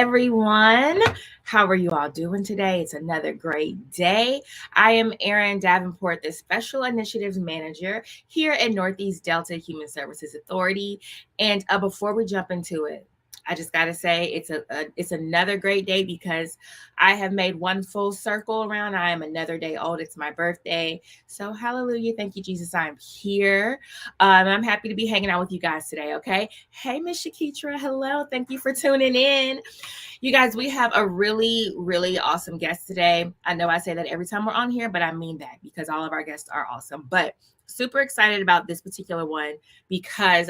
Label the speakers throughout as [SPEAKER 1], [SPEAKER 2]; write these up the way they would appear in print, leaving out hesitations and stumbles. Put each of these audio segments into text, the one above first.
[SPEAKER 1] everyone. How are you all doing today? It's another great day. I am Erin Davenport, the Special Initiatives Manager here at Northeast Delta Human Services Authority. And before we jump into it, I just got to say it's another great day because I have made one full circle around. I am another day old. It's my birthday. So hallelujah. Thank you, Jesus. I'm here. I'm happy to be hanging out with you guys today. Okay. Hey, Miss Shakitra. Hello. Thank you for tuning in. You guys, we have a really, really awesome guest today. I know I say that every time we're on here, but I mean that because all of our guests are awesome. But super excited about this particular one because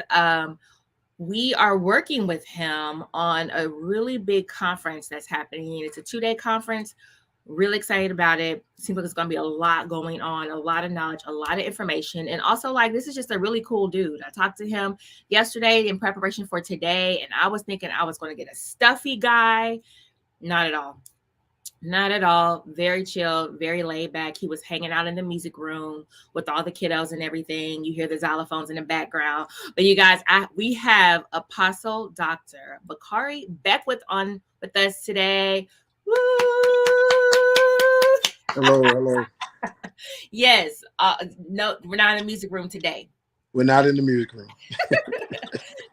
[SPEAKER 1] we are working with him on a really big conference that's happening. It's a 2-day conference. Really excited about it. Seems like it's going to be a lot going on, a lot of knowledge, a lot of information. And also, like, this is just a really cool dude. I talked to him yesterday in preparation for today, and I was thinking I was going to get a stuffy guy. Not at all. Not at all. Very chill, very laid back. He was hanging out in the music room with all the kiddos and everything. You hear the xylophones in the background. But you guys, we have Apostle Dr. Bakari Beckwith on with us today. Woo!
[SPEAKER 2] Hello.
[SPEAKER 1] Yes. No, we're not in the music room today.
[SPEAKER 2] We're not in the music room.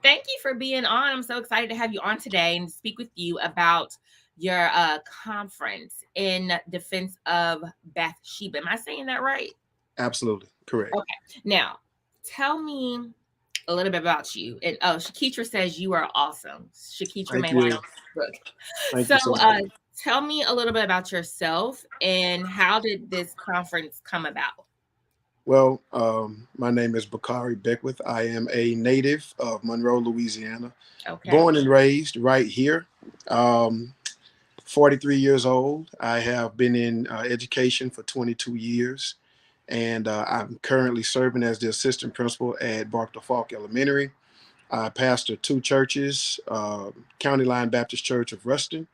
[SPEAKER 1] Thank you for being on. I'm so excited to have you on today and speak with you about your conference in defense of Bathsheba. Am I saying that right?
[SPEAKER 2] Absolutely correct.
[SPEAKER 1] Okay. Now, tell me a little bit about you. And Shakitra says you are awesome. Shakitra may want to book.
[SPEAKER 2] Thank you so much.
[SPEAKER 1] Tell me a little bit about yourself and how did this conference come about?
[SPEAKER 2] Well, my name is Bakari Beckwith. I am a native of Monroe, Louisiana.
[SPEAKER 1] Okay.
[SPEAKER 2] Born and raised right here. 43 years old. I have been in education for 22 years. And I'm currently serving as the assistant principal at Barker Falk Elementary. I pastor 2 churches, County Line Baptist Church of Ruston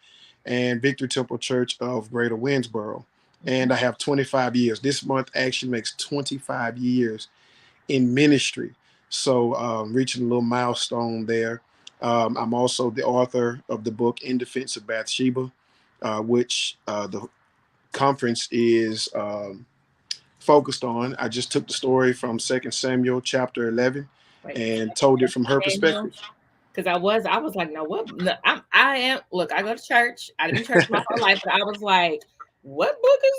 [SPEAKER 2] and Victory Temple Church of Greater Winsboro. And I have 25 years. This month actually makes 25 years in ministry. So reaching a little milestone there. I'm also the author of the book In Defense of Bathsheba, which the conference is focused on. I just took the story from 2 Samuel chapter 11 and told it from her perspective.
[SPEAKER 1] Because I was like, no, what? No, I am. Look, I go to church. I've been to church my whole life, but I was like, what book is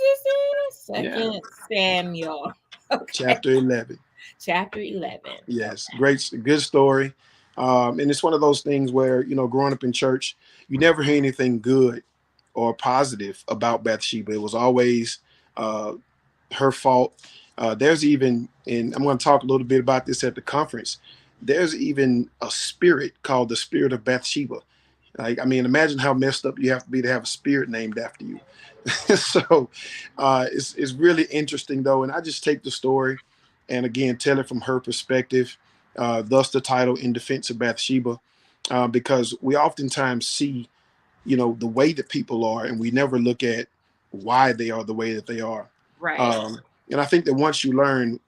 [SPEAKER 1] this in? 2 Samuel.
[SPEAKER 2] Okay. Chapter 11.
[SPEAKER 1] Chapter 11.
[SPEAKER 2] Yes, great, good story. And it's one of those things where, growing up in church, you never hear anything good or positive about Bathsheba. It was always her fault. There's even, and I'm going to talk a little bit about this at the conference, there's even a spirit called the spirit of Bathsheba. Imagine how messed up you have to be to have a spirit named after you. So it's really interesting, though. And I just take the story and, again, tell it from her perspective, thus the title In Defense of Bathsheba, because we oftentimes see, the way that people are, and we never look at why they are the way that they are.
[SPEAKER 1] Right.
[SPEAKER 2] And I think that once you learn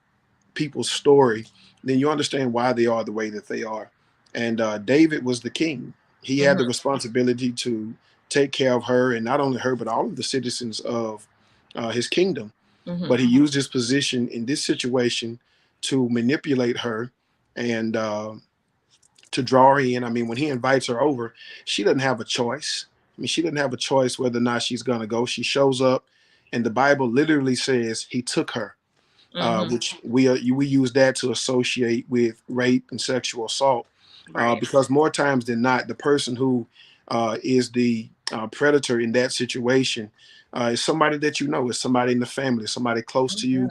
[SPEAKER 2] people's story, then you understand why they are the way that they are. And David was the king. He had the responsibility to take care of her, and not only her, but all of the citizens of his kingdom. But he used his position in this situation to manipulate her and to draw her in. When he invites her over, she doesn't have a choice. She doesn't have a choice whether or not she's going to go. She shows up, and the Bible literally says he took her. Which we use that to associate with rape and sexual assault, because more times than not, the person who is the predator in that situation is somebody that is somebody in the family, somebody close to you,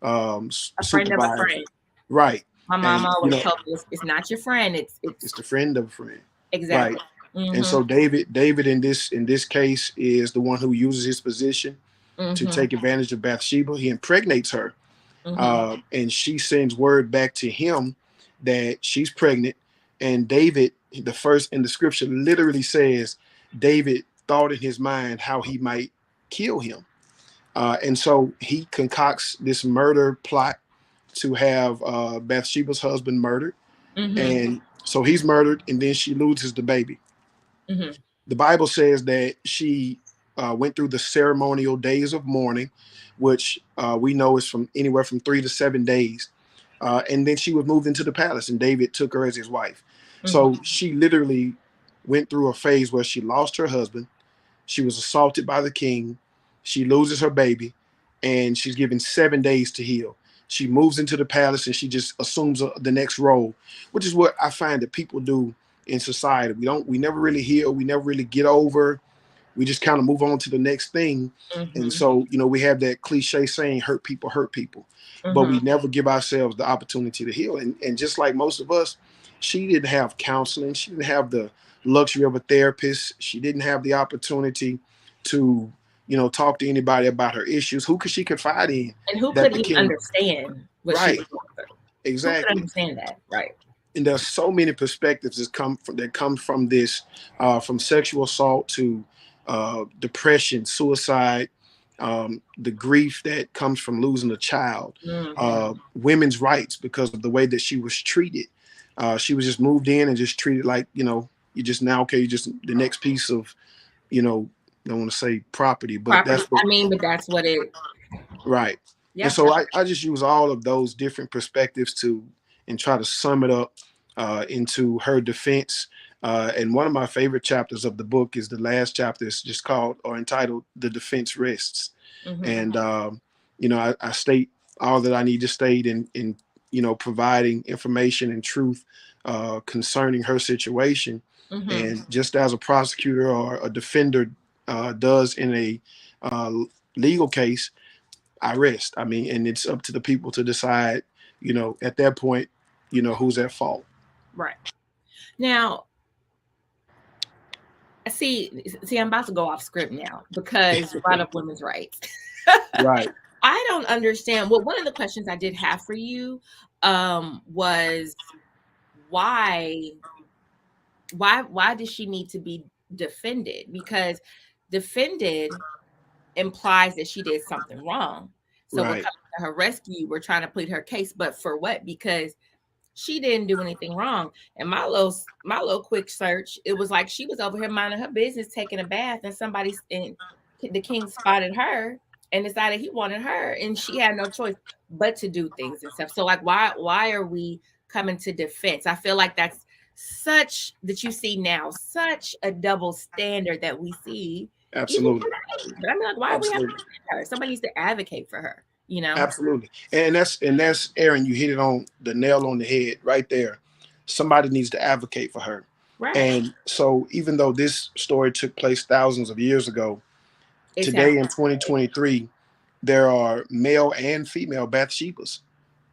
[SPEAKER 1] a friend of a friend.
[SPEAKER 2] Right.
[SPEAKER 1] My mom always told me it's not your friend; it's
[SPEAKER 2] the friend of a friend.
[SPEAKER 1] Exactly.
[SPEAKER 2] Right. And so David in this case is the one who uses his position to take advantage of Bathsheba. He impregnates her. And she sends word back to him that she's pregnant. And David, the first in the scripture, literally says David thought in his mind how he might kill him. And so he concocts this murder plot to have Bathsheba's husband murdered. And so he's murdered, and then she loses the baby. The Bible says that she went through the ceremonial days of mourning, which we know is from anywhere from 3 to 7 days. And then she was moved into the palace, and David took her as his wife. So she literally went through a phase where she lost her husband. She was assaulted by the king. She loses her baby, and she's given 7 days to heal. She moves into the palace, and she just assumes the next role, which is what I find that people do in society. We never really heal. We never really get over. We just kind of move on to the next thing. And so, we have that cliche saying, hurt people, but we never give ourselves the opportunity to heal. And just like most of us, she didn't have counseling. She didn't have the luxury of a therapist. She didn't have the opportunity to, talk to anybody about her issues. Who could she confide in?
[SPEAKER 1] And who
[SPEAKER 2] That
[SPEAKER 1] could
[SPEAKER 2] the
[SPEAKER 1] even
[SPEAKER 2] king,
[SPEAKER 1] understand what she
[SPEAKER 2] right?
[SPEAKER 1] was going through? Who could
[SPEAKER 2] Exactly.
[SPEAKER 1] understand that? Right.
[SPEAKER 2] And there's so many perspectives that come from this, from sexual assault to depression, suicide, the grief that comes from losing a child, women's rights because of the way that she was treated. She was just moved in and just treated like, you just now, okay, you just the next piece of, I don't want to say property, but
[SPEAKER 1] Property.
[SPEAKER 2] that's what,
[SPEAKER 1] But that's what it.
[SPEAKER 2] right. And
[SPEAKER 1] Yeah.
[SPEAKER 2] so I just use all of those different perspectives and try to sum it up into her defense. And one of my favorite chapters of the book is the last chapter. It's just called or entitled "The Defense Rests." And I state all that I need to state in providing information and truth concerning her situation. And just as a prosecutor or a defender does in a legal case, I rest. I mean, and it's up to the people to decide, at that point, who's at fault.
[SPEAKER 1] Right. Now, see, I'm about to go off script now because you brought up women's rights.
[SPEAKER 2] Right.
[SPEAKER 1] I don't understand. Well, one of the questions I did have for you was why does she need to be defended? Because defended implies that she did something wrong. So we're
[SPEAKER 2] Right.
[SPEAKER 1] coming to her rescue. We're trying to plead her case, but for what? Because she didn't do anything wrong. And my little quick search, it was like she was over here minding her business, taking a bath, and the king spotted her and decided he wanted her, and she had no choice but to do things and stuff. So like, why are we coming to defense? I feel like that's such that you see now, such a double standard that we see. Even
[SPEAKER 2] Absolutely.
[SPEAKER 1] today. But I'm like, why are we having to defend her? Somebody needs to advocate for her,
[SPEAKER 2] Absolutely. And that's Aaron, you hit it on the nail on the head right there. Somebody needs to advocate for her.
[SPEAKER 1] Right.
[SPEAKER 2] And so even though this story took place thousands of years ago, today in 2023, there are male and female Bathshebas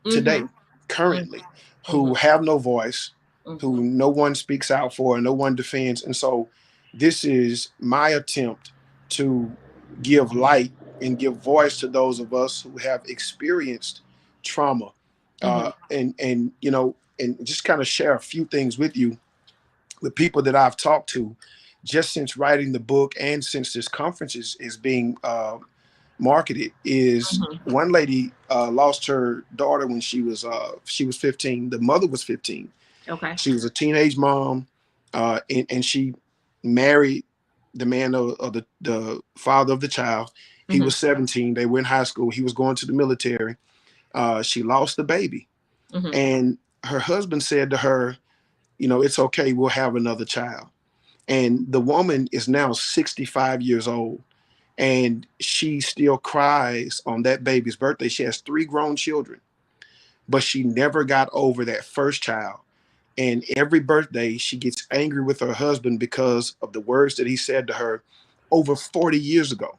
[SPEAKER 2] today, currently, who have no voice, who no one speaks out for, and no one defends. And so this is my attempt to give light and give voice to those of us who have experienced trauma, and just kind of share a few things with you. The people that I've talked to, just since writing the book and since this conference is being marketed, is one lady lost her daughter when she was 15. The mother was 15.
[SPEAKER 1] Okay.
[SPEAKER 2] She was a teenage mom, and she married the man of the father of the child. He was 17. They were in high school. He was going to the military. She lost the baby, and her husband said to her, it's okay. We'll have another child. And the woman is now 65 years old, and she still cries on that baby's birthday. She has 3 grown children, but she never got over that first child. And every birthday, she gets angry with her husband because of the words that he said to her over 40 years ago.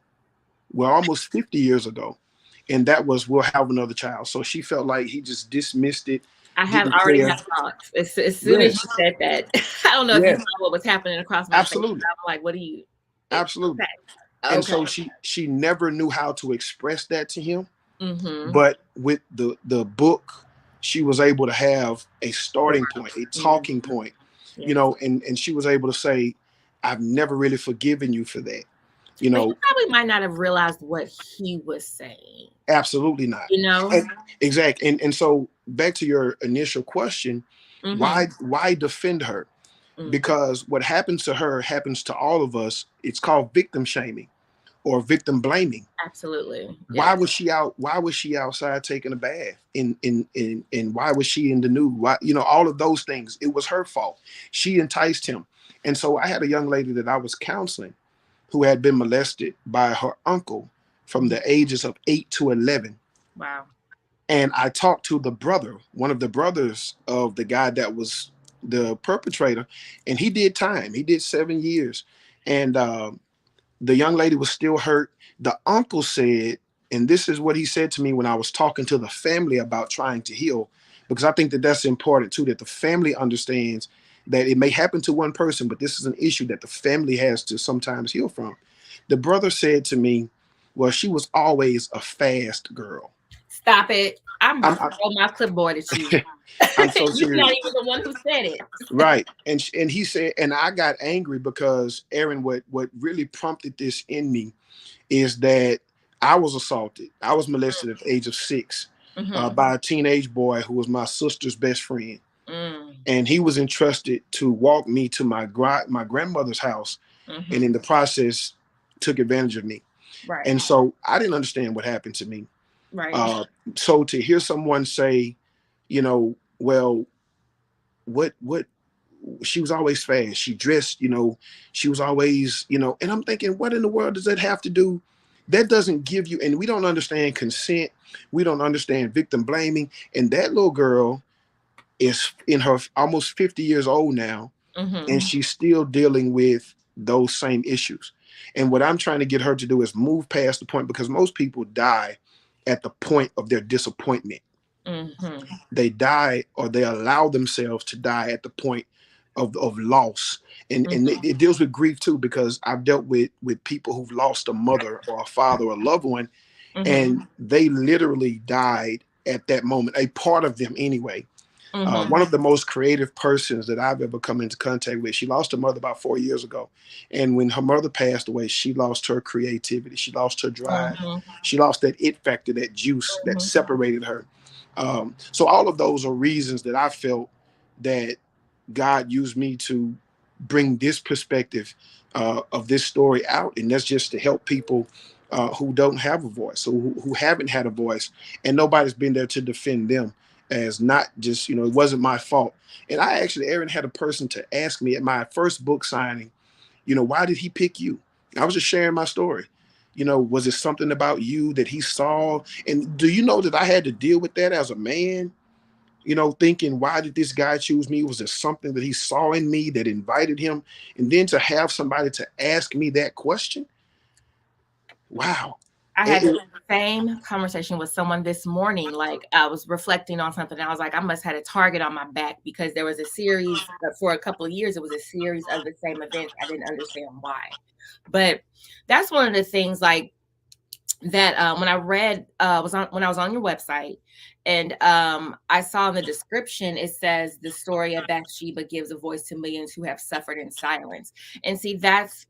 [SPEAKER 2] Well, almost 50 years ago. And that was, we'll have another child. So she felt like he just dismissed it.
[SPEAKER 1] I already have thoughts. As soon as you said that, I don't know if you saw what was happening across my face. I'm like, what do you?
[SPEAKER 2] Absolutely.
[SPEAKER 1] Okay.
[SPEAKER 2] And so she never knew how to express that to him. But with the book, she was able to have a starting point, a talking point, and she was able to say, I've never really forgiven you for that.
[SPEAKER 1] But he probably might not have realized what he was saying.
[SPEAKER 2] Absolutely not. Exactly. And so back to your initial question, why defend her? because what happens to her happens to all of us. It's called victim shaming or victim blaming.
[SPEAKER 1] Absolutely.
[SPEAKER 2] Why
[SPEAKER 1] Yes.
[SPEAKER 2] was she out? Why was she outside taking a bath? In why was she in the nude? Why, all of those things. It was her fault. She enticed him. And so I had a young lady that I was counseling who had been molested by her uncle from the ages of 8 to 11.
[SPEAKER 1] Wow.
[SPEAKER 2] And I talked to the brother, one of the brothers of the guy that was the perpetrator, and he did time. He did 7 years. And the young lady was still hurt. The uncle said, and this is what he said to me when I was talking to the family about trying to heal, because I think that that's important too, that the family understands that it may happen to one person, but this is an issue that the family has to sometimes heal from. The brother said to me, well, she was always a fast girl.
[SPEAKER 1] Stop it. I'm
[SPEAKER 2] I'm,
[SPEAKER 1] about to throw my clipboard at you.
[SPEAKER 2] I'm so
[SPEAKER 1] You're not
[SPEAKER 2] serious.
[SPEAKER 1] even the one who said it.
[SPEAKER 2] Right. And he said, and I got angry because Aaron, what really prompted this in me is that I was assaulted. I was molested at the age of 6 by a teenage boy who was my sister's best friend. And he was entrusted to walk me to my grandmother's house, and in the process took advantage of me.
[SPEAKER 1] Right.
[SPEAKER 2] And so I didn't understand what happened to me.
[SPEAKER 1] Right.
[SPEAKER 2] So to hear someone say, well, what she was always fast. She dressed, she was always, and I'm thinking, what in the world does that have to do? That doesn't give you, and we don't understand consent. We don't understand victim blaming. And that little girl is in her almost 50 years old now, and she's still dealing with those same issues. And what I'm trying to get her to do is move past the point, because most people die at the point of their disappointment. They die, or they allow themselves to die at the point of loss. And it deals with grief too, because I've dealt with people who've lost a mother or a father or a loved one, and they literally died at that moment, a part of them anyway. One of the most creative persons that I've ever come into contact with, she lost her mother about 4 years ago. And when her mother passed away, she lost her creativity. She lost her drive. She lost that it factor, that juice that separated her. So all of those are reasons that I felt that God used me to bring this perspective of this story out. And that's just to help people who don't have a voice, or who haven't had a voice, and nobody's been there to defend them, as not just, it wasn't my fault. And I actually, Aaron, had a person to ask me at my first book signing, why did he pick you? I was just sharing my story. Was it something about you that he saw? And do you know that I had to deal with that as a man? Thinking, why did this guy choose me? Was there something that he saw in me that invited him? And then to have somebody to ask me that question, wow.
[SPEAKER 1] I had the same conversation with someone this morning. Like, I was reflecting on something. I was like, I must have had a target on my back, because there was a series for a couple of years. It was a series of the same events. I didn't understand why. But that's one of the things, like, that when I read when I was on your website, and I saw in the description, it says the story of Bathsheba gives a voice to millions who have suffered in silence. And see, that's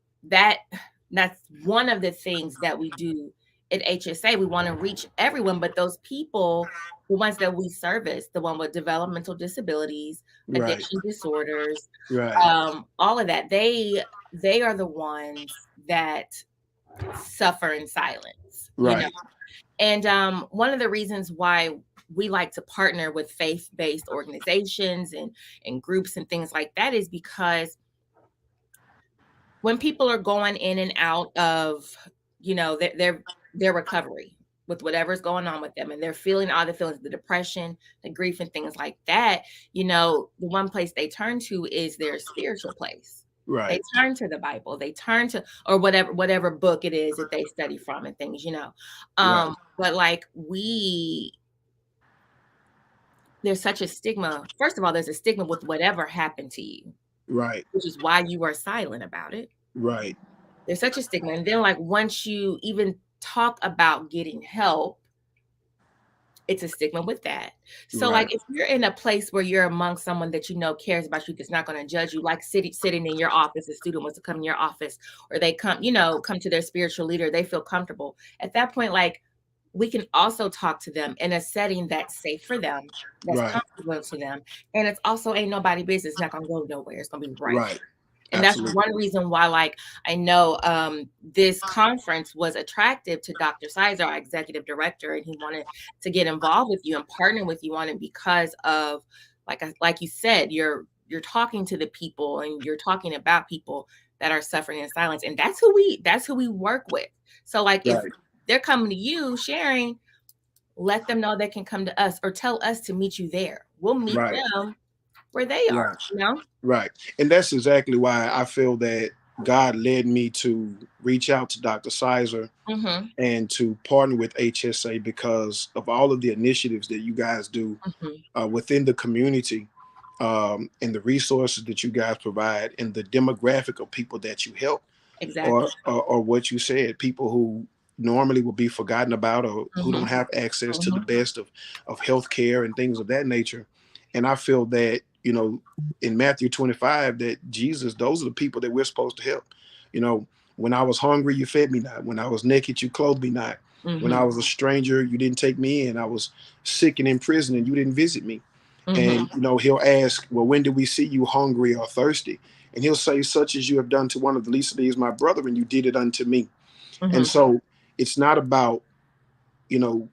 [SPEAKER 1] one of the things that we do at HSA. We want to reach everyone, but those people, the ones that we service, the one with developmental disabilities, addiction disorders, all of that, they are the ones that suffer in silence, And one of the reasons why we like to partner with faith-based organizations and groups and things like that is because when people are going in and out of, their recovery with whatever's going on with them, and they're feeling all the feelings, the depression, the grief, and things like that, the one place they turn to is their spiritual place. They turn to the Bible, they turn to, or whatever book it is that they study from and things, but like there's such a stigma. First of all, there's a stigma with whatever happened to you. Which is why you are silent about it. There's such a stigma. And then, like, once you even talk about getting help, it's a stigma with that. So like, if you're in a place where you're among someone that cares about you, that's not going to judge you, like sitting in your office, a student wants to come in your office, or they come to their spiritual leader, they feel comfortable. At that point, like, we can also talk to them in a setting that's safe for them, that's
[SPEAKER 2] Right.
[SPEAKER 1] comfortable to them, and it's also ain't nobody business. It's not gonna go nowhere. It's gonna be right.
[SPEAKER 2] Right.
[SPEAKER 1] And that's
[SPEAKER 2] Absolutely.
[SPEAKER 1] one reason why, like, I know this conference was attractive to Dr. Sizer, our executive director, and he wanted to get involved with you and partner with you on it because of, like you said, you're talking to the people and you're talking about people that are suffering in silence, and that's who we work with. So, like, if
[SPEAKER 2] Right.
[SPEAKER 1] they're coming to you, sharing, let them know they can come to us or tell us to meet you there. We'll meet
[SPEAKER 2] Right.
[SPEAKER 1] them where they are,
[SPEAKER 2] Right.
[SPEAKER 1] you know?
[SPEAKER 2] Right. And that's exactly why I feel that God led me to reach out to Dr. Sizer
[SPEAKER 1] Mm-hmm.
[SPEAKER 2] and to partner with HSA because of all of the initiatives that you guys do
[SPEAKER 1] Mm-hmm.
[SPEAKER 2] within the community, and the resources that you guys provide and the demographic of people that you help,
[SPEAKER 1] Exactly.
[SPEAKER 2] or what you said, people who normally will be forgotten about or who don't
[SPEAKER 1] Mm-hmm.
[SPEAKER 2] have access to the
[SPEAKER 1] Mm-hmm.
[SPEAKER 2] best of healthcare and things of that nature. And I feel that, in Matthew 25, that Jesus, those are the people that we're supposed to help. You know, when I was hungry, you fed me not. When I was naked, you clothed me not. When I
[SPEAKER 1] Mm-hmm.
[SPEAKER 2] was a stranger, you didn't take me in. I was sick and in prison, and you didn't visit me.
[SPEAKER 1] Mm-hmm.
[SPEAKER 2] And he'll ask, well, when did we see you hungry or thirsty? And he'll say, such as you have done to one of the least of these, my brother, and you did it unto me. And
[SPEAKER 1] Mm-hmm.
[SPEAKER 2] so it's not about, you know,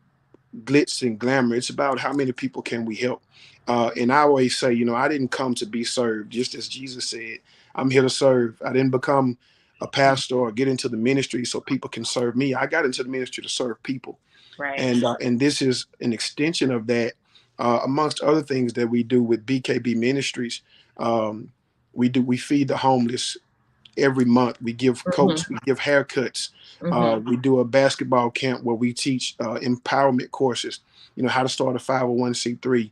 [SPEAKER 2] glitz and glamour. It's about how many people can we help. And I always say, I didn't come to be served, just as Jesus said, I'm here to serve. I didn't become a pastor or get into the ministry so people can serve me. I got into the ministry to serve people.
[SPEAKER 1] Right.
[SPEAKER 2] And this is an extension of that, amongst other things that we do with BKB Ministries. Um, we feed the homeless every month. We give
[SPEAKER 1] Mm-hmm.
[SPEAKER 2] coats, we give haircuts.
[SPEAKER 1] Mm-hmm.
[SPEAKER 2] We do a basketball camp where we teach empowerment courses. How to start a 501c3,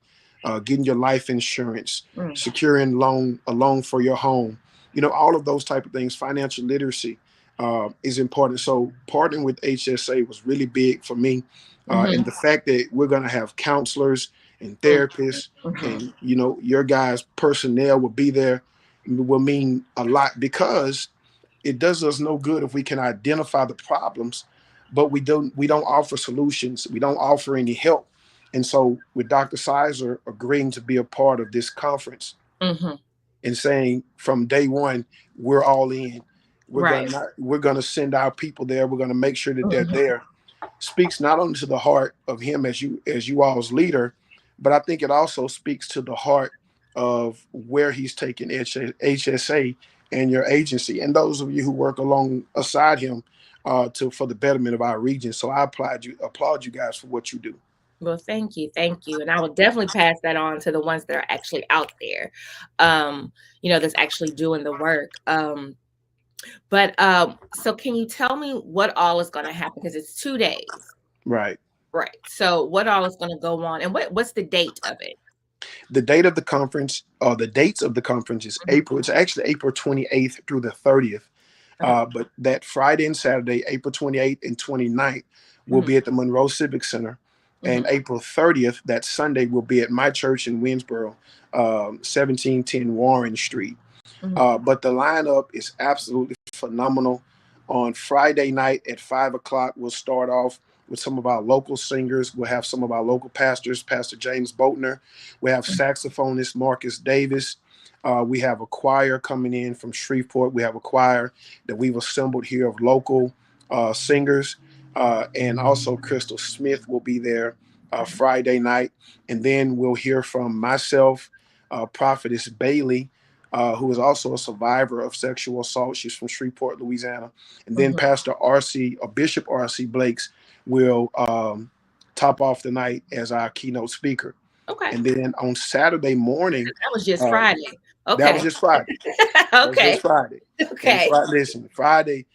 [SPEAKER 2] getting your life insurance,
[SPEAKER 1] Mm.
[SPEAKER 2] securing a loan for your home. All of those type of things. Financial literacy is important. So partnering with HSA was really big for me,
[SPEAKER 1] Mm-hmm.
[SPEAKER 2] and the fact that we're going to have counselors and
[SPEAKER 1] Mm-hmm.
[SPEAKER 2] therapists, and your guys' personnel will be there will mean a lot, because it does us no good if we can identify the problems, but we don't offer solutions. We don't offer any help. And so with Dr. Sizer agreeing to be a part of this conference
[SPEAKER 1] Mm-hmm.
[SPEAKER 2] and saying from day one, we're all in.
[SPEAKER 1] Right.
[SPEAKER 2] We're gonna send our people there. We're gonna make sure that they're
[SPEAKER 1] Mm-hmm.
[SPEAKER 2] there. Speaks not only to the heart of him as you all's leader, but I think it also speaks to the heart of where he's taking HSA and your agency, and those of you who work alongside him, to for the betterment of our region. So I applaud you guys for what you do.
[SPEAKER 1] Well, thank you, thank you, and I will definitely pass that on to the ones that are actually out there, um, that's actually doing the work. But so can you tell me what all is going to happen? Because it's 2 days,
[SPEAKER 2] Right.
[SPEAKER 1] right? So what all is going to go on, and what's the date of it?
[SPEAKER 2] The date of the conference, or the dates of the conference, is
[SPEAKER 1] Mhm.
[SPEAKER 2] April. It's actually April 28th through the 30th.
[SPEAKER 1] Okay.
[SPEAKER 2] But that Friday and Saturday, April 28th and 29th, will
[SPEAKER 1] Mhm.
[SPEAKER 2] be at the Monroe Civic Center. And
[SPEAKER 1] Mhm.
[SPEAKER 2] April 30th, that Sunday, will be at my church in Winsboro, 1710 Warren Street.
[SPEAKER 1] Mhm.
[SPEAKER 2] But the lineup is absolutely phenomenal. On Friday night at 5 o'clock, we'll start off with some of our local singers. We'll have some of our local pastors, Pastor James Boatner. We have saxophonist Marcus Davis. We have a choir coming in from Shreveport. We have a choir that we've assembled here of local singers. And also Crystal Smith will be there Friday night. And then we'll hear from myself, Prophetess Bailey, who is also a survivor of sexual assault. She's from Shreveport, Louisiana. And then
[SPEAKER 1] Mhm.
[SPEAKER 2] Pastor R.C. or Bishop R.C. Blakes will top off the night as our keynote speaker.
[SPEAKER 1] Okay.
[SPEAKER 2] And then on Saturday morning,
[SPEAKER 1] That was just
[SPEAKER 2] uh,
[SPEAKER 1] Friday.
[SPEAKER 2] that was
[SPEAKER 1] Okay.
[SPEAKER 2] just Friday. That was just
[SPEAKER 1] Okay.
[SPEAKER 2] Friday. And
[SPEAKER 1] Okay.
[SPEAKER 2] Listen, Friday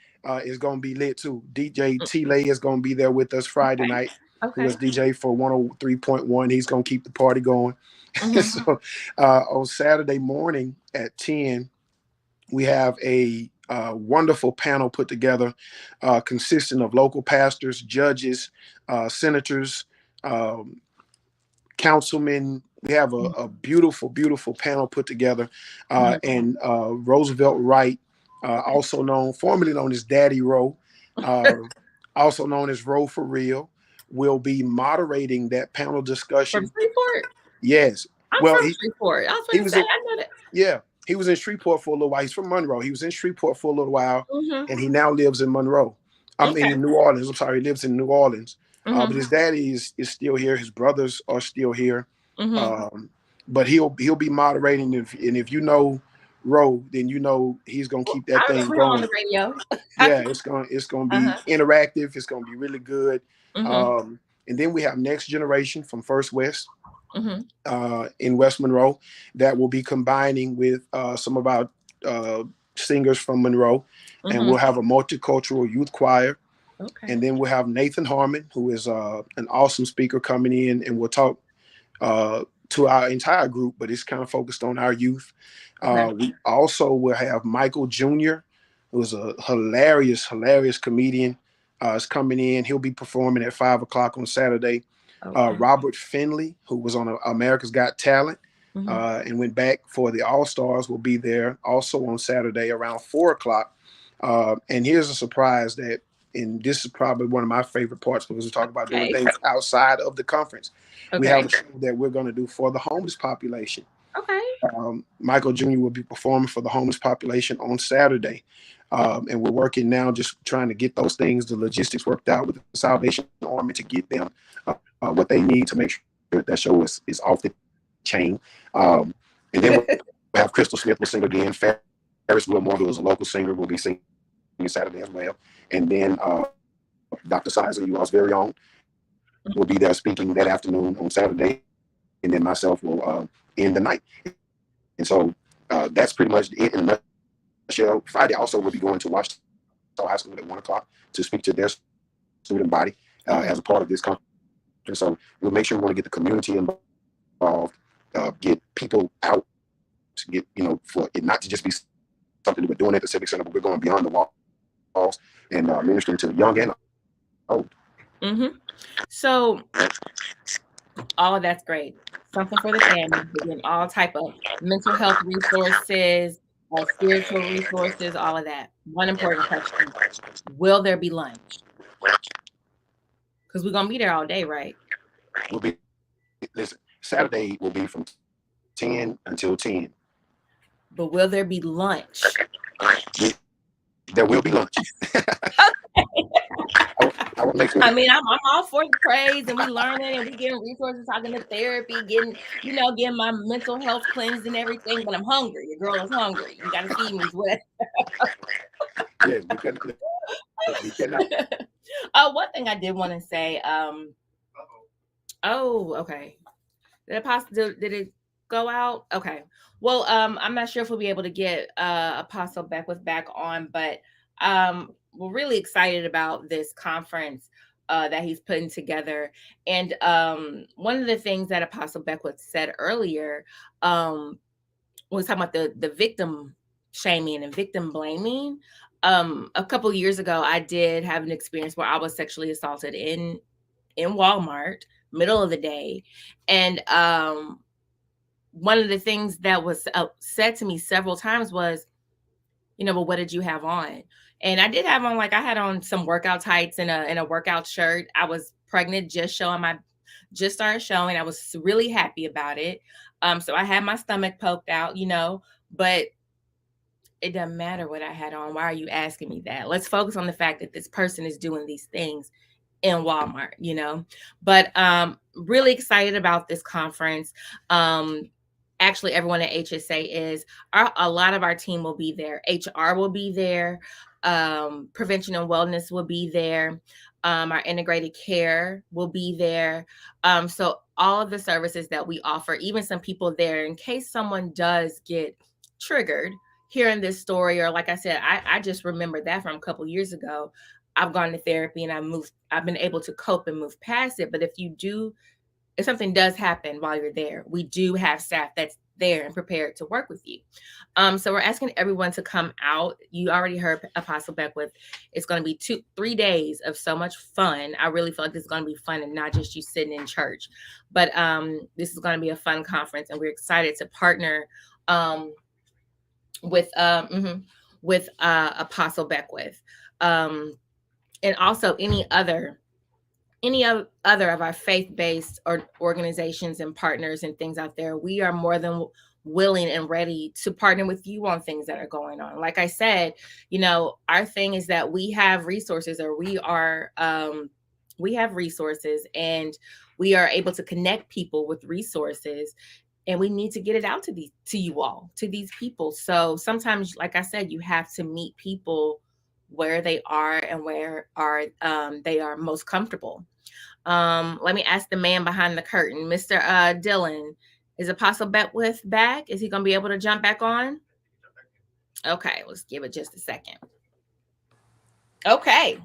[SPEAKER 2] is going to be lit too. DJ
[SPEAKER 1] Mm.
[SPEAKER 2] T Lay is going to be there with us Friday
[SPEAKER 1] Okay.
[SPEAKER 2] night, who
[SPEAKER 1] Okay.
[SPEAKER 2] is DJ for 103.1. He's going to keep the party going.
[SPEAKER 1] Mhm.
[SPEAKER 2] So on Saturday morning at 10, we have a wonderful panel put together, consisting of local pastors, judges, senators, um, councilmen. We have a beautiful, beautiful panel put together.
[SPEAKER 1] Mhm.
[SPEAKER 2] And Roosevelt Wright, formerly known as Daddy Rowe, uh, also known as Roe for Real, will be moderating that panel
[SPEAKER 1] From
[SPEAKER 2] discussion.
[SPEAKER 1] Shreveport?
[SPEAKER 2] Yes.
[SPEAKER 1] I'm
[SPEAKER 2] Well,
[SPEAKER 1] from Shreveport. I was
[SPEAKER 2] he
[SPEAKER 1] going to
[SPEAKER 2] was
[SPEAKER 1] say,
[SPEAKER 2] in,
[SPEAKER 1] I know that.
[SPEAKER 2] yeah, he was in Shreveport for a little while. He's from Monroe. He was in Shreveport for a little while,
[SPEAKER 1] Mm-hmm.
[SPEAKER 2] and he now lives in Monroe. I mean,
[SPEAKER 1] Okay.
[SPEAKER 2] in New Orleans. I'm sorry, he lives in New Orleans. But
[SPEAKER 1] Mm-hmm.
[SPEAKER 2] his daddy is still here. His brothers are still here.
[SPEAKER 1] Mm-hmm.
[SPEAKER 2] But he'll be moderating. If you know Roe, then you know he's gonna keep that
[SPEAKER 1] I
[SPEAKER 2] thing
[SPEAKER 1] remember him on
[SPEAKER 2] going.
[SPEAKER 1] the radio.
[SPEAKER 2] Yeah, it's gonna be
[SPEAKER 1] Uh-huh.
[SPEAKER 2] interactive. It's gonna be really good.
[SPEAKER 1] Mm-hmm.
[SPEAKER 2] And then we have Next Generation from First West
[SPEAKER 1] Mm-hmm.
[SPEAKER 2] in West Monroe that will be combining with some of our uh, singers from Monroe, and
[SPEAKER 1] Mm-hmm.
[SPEAKER 2] we'll have a multicultural youth choir.
[SPEAKER 1] Okay.
[SPEAKER 2] And then we'll have Nathan Harmon, who is an awesome speaker, coming in, and we'll talk to our entire group, but it's kind of focused on our youth.
[SPEAKER 1] Okay.
[SPEAKER 2] We also will have Michael Jr., who's a hilarious comedian. Is coming in. He'll be performing at 5 o'clock on Saturday.
[SPEAKER 1] Okay.
[SPEAKER 2] Robert Finley, who was on America's Got Talent
[SPEAKER 1] Mm-hmm.
[SPEAKER 2] and went back for the All Stars, will be there also on Saturday around 4 o'clock. And here's a surprise and this is probably one of my favorite parts because we talk about doing
[SPEAKER 1] Okay.
[SPEAKER 2] things outside of the conference. We have
[SPEAKER 1] Okay.
[SPEAKER 2] a show that we're going to do for the homeless population.
[SPEAKER 1] Okay.
[SPEAKER 2] Michael Jr. will be performing for the homeless population on Saturday. And we're working now just trying to get those things, the logistics worked out with the Salvation Army to get them what they need to make sure that show is off the chain. And then we'll have Crystal Smith will sing again. Ferris Wilmore, who is a local singer, will be singing Saturday as well. And then Dr. Sizer, you all's very own, will be there speaking that afternoon on Saturday. And then myself will end the night. And so that's pretty much it in a nutshell. Friday also will be going to Washington High School at 1 o'clock to speak to their student body as a part of this conference. So we'll make sure we want to get the community involved, get people out, to get, for it not to just be something that we're doing at the Civic Center, but we're going beyond the walls and ministering to the young and old.
[SPEAKER 1] Mm-hmm. So all of that's great. Something for the family, getting all type of mental health resources, spiritual resources, all of that. One important question: will there be lunch? Because we're gonna be there all day, right?
[SPEAKER 2] We'll be listen. Saturday will be from 10 until 10.
[SPEAKER 1] But will there be lunch?
[SPEAKER 2] There will be lunch. I will make sure.
[SPEAKER 1] I mean, I'm all for the praise, and we learning, and we getting resources, talking to therapy, getting my mental health cleansed and everything. But I'm hungry. Your girl is hungry. You got to feed me as well.
[SPEAKER 2] Yes, we cannot.
[SPEAKER 1] One thing I did want to say. Oh, okay. Did it go out? Okay. Well, I'm not sure if we'll be able to get Apostle Beckwith back on, but we're really excited about this conference that he's putting together. And one of the things that Apostle Beckwith said earlier was talking about the victim shaming and victim blaming. A couple years ago, I did have an experience where I was sexually assaulted in Walmart, middle of the day, and one of the things that was said to me several times was, but what did you have on? And I did have on, I had on some workout tights and a workout shirt. I was pregnant, just started showing. I was really happy about it. So I had my stomach poked out, but it doesn't matter what I had on. Why are you asking me that? Let's focus on the fact that this person is doing these things in Walmart, But really excited about this conference. Actually, everyone at HSA is. A lot of our team will be there. HR will be there. Prevention and wellness will be there. Our integrated care will be there. So all of the services that we offer, even some people there, in case someone does get triggered hearing this story, or like I said, I just remember that from a couple years ago. I've gone to therapy and I've been able to cope and move past it. But if something does happen while you're there, we do have staff that's there and prepared to work with you. So we're asking everyone to come out. You already heard Apostle Beckwith. It's going to be 3 days of so much fun. I really feel like this is going to be fun and not just you sitting in church, but this is going to be a fun conference, and we're excited to partner with Apostle Beckwith. And also any other any other of our faith-based or organizations and partners and things out there, we are more than willing and ready to partner with you on things that are going on. Like I said, our thing is that we have resources, or we have resources, and we are able to connect people with resources, and we need to get it out to you all, to these people. So sometimes, like I said, you have to meet people where they are and where are they are most comfortable. Let me ask the man behind the curtain, Mr. Dylan. Is Apostle Beckwith back? Is he going to be able to jump back on? Okay, let's give it just a second. Okay,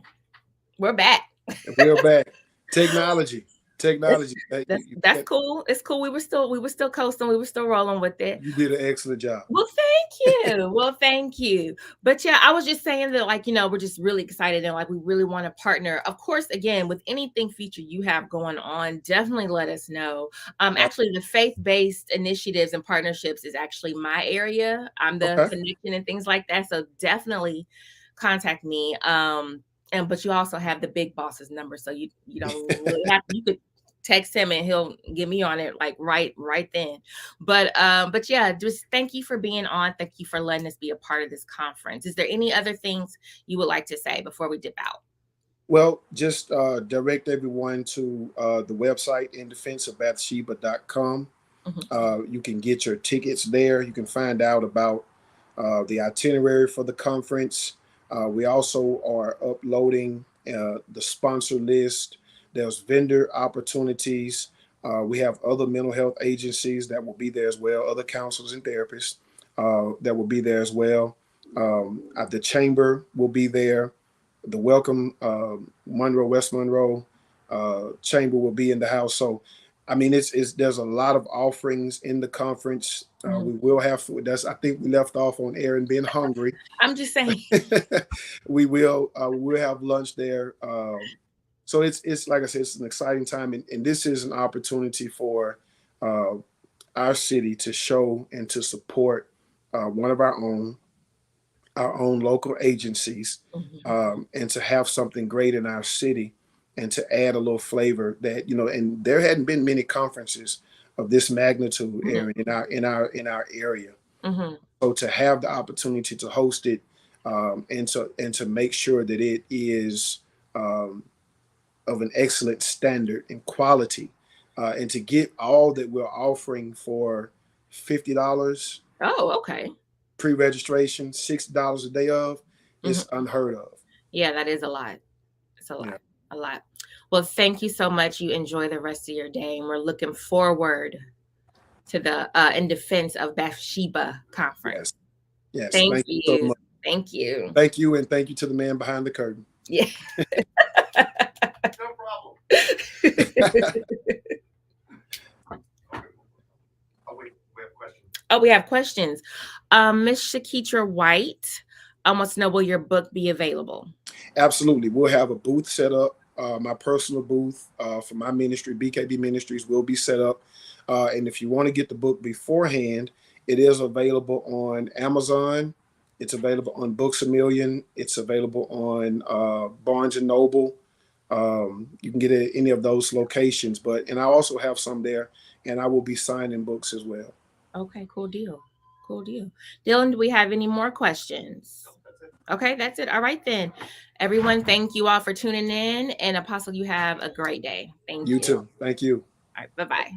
[SPEAKER 1] we're back.
[SPEAKER 2] We're back. Technology.
[SPEAKER 1] That's cool. It's cool. We were still coasting. We were still rolling with it.
[SPEAKER 2] You did an excellent job.
[SPEAKER 1] Well, thank you. Well, thank you. But yeah, I was just saying that, like, we're just really excited, and like we really want to partner. Of course, again, with anything feature you have going on, definitely let us know. Actually, the faith-based initiatives and partnerships is actually my area. I'm the connection and things like that. So definitely contact me. But you also have the big boss's number, so you don't really have to. You could text him and he'll get me on it like right then. But yeah, just thank you for being on. Thank you for letting us be a part of this conference. Is there any other things you would like to say before we dip out?
[SPEAKER 2] Well, just direct everyone to the website, indefenseofbathsheba.com. You can get your tickets there. You can find out about the itinerary for the conference. We also are uploading the sponsor list. There's vendor opportunities. We have other mental health agencies that will be there as well, other counselors and therapists that will be there as well. The chamber will be there. The Welcome Monroe, West Monroe chamber will be in the house. So, I mean, there's a lot of offerings in the conference. We will have food. I think we left off on Aaron being hungry.
[SPEAKER 1] I'm just saying.
[SPEAKER 2] we'll have lunch there. So it's like I said, it's an exciting time, and this is an opportunity for our city to show and to support one of our own local agencies, and to have something great in our city, and to add a little flavor that, and there hadn't been many conferences of this magnitude, Aaron, in our area. So to have the opportunity to host it, and to make sure that it is of an excellent standard and quality, and to get all that we're offering for $50.
[SPEAKER 1] Oh, okay.
[SPEAKER 2] Pre-registration, $60 a day of, is unheard of.
[SPEAKER 1] Yeah, that is a lot. It's a lot. Yeah. A lot. Well, thank you so much. You enjoy the rest of your day, and we're looking forward to the In Defense of Bathsheba conference.
[SPEAKER 2] Yes.
[SPEAKER 1] Thank you so much. Thank you.
[SPEAKER 2] Thank you, and thank you to the man behind the curtain.
[SPEAKER 1] Yeah.
[SPEAKER 3] No problem.
[SPEAKER 1] We have questions. Miss Shakitra White wants to know, will your book be available?
[SPEAKER 2] Absolutely. We'll have a booth set up. My personal booth for my ministry, BKD Ministries, will be set up. And if you want to get the book beforehand, it is available on Amazon. It's available on Books A Million. It's available on Barnes & Noble. You can get it at any of those locations. And I also have some there, and I will be signing books as well.
[SPEAKER 1] Okay, cool deal. Cool deal. Dylan, do we have any more questions? Okay, that's it. All right, then. Everyone, thank you all for tuning in. And Apostle, you have a great day. Thank you.
[SPEAKER 2] You too. Thank you.
[SPEAKER 1] All right, bye-bye.